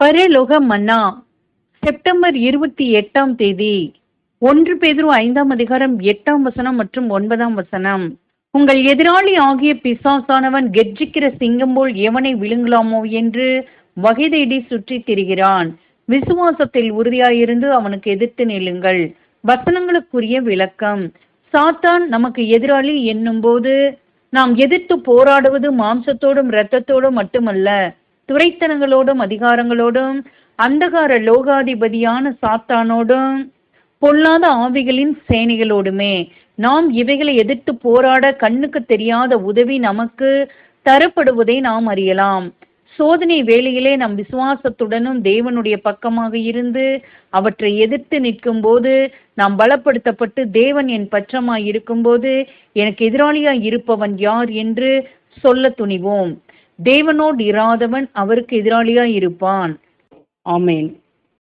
பரலோக மன்னா செப்டம்பர் 28 1 பேதுரு 5 மற்றும் 9. உங்கள் எதிராளி ஆகிய பிசாசானவன் கெர்ச்சிக்கிற சிங்கம் போல் எவனை விழுங்கலாமோ என்று வகை தேடி சுற்றித் திரிகிறான். விசுவாசத்தில் உறுதியாயிருந்து அவனுக்கு எதிர்த்து நில்லுங்கள். வசனங்களுக்குரிய விளக்கம். சாத்தான் நமக்கு எதிராளி என்னும் போது நாம் எதிர்த்து போராடுவது மாம்சத்தோடும் இரத்தத்தோடும் மட்டுமல்ல, துரைத்தனங்களோடும் அதிகாரங்களோடும் அந்தகார லோகாதிபதியான சாத்தானோடும் பொல்லாத ஆவிகளின் சேனைகளோடுமே. நாம் இவைகளை எதிர்த்து போராட கண்ணுக்கு தெரியாத உதவி நமக்கு தரப்படுவதை நாம் அறியலாம். சோதனை வேளையிலே நம் விசுவாசத்துடனும் தேவனுடைய பக்கமாக இருந்து அவற்றை எதிர்த்து நிற்கும் போது நாம் பலப்படுத்தப்பட்டு, தேவன் என் பட்சமாய் இருக்கும்போது எனக்கு எதிராளியாய் இருப்பவன் யார் என்று சொல்ல துணிவோம். தேவனோடு இராதவன் அவருக்கு எதிராளியாய் இருப்பான். ஆமேன்.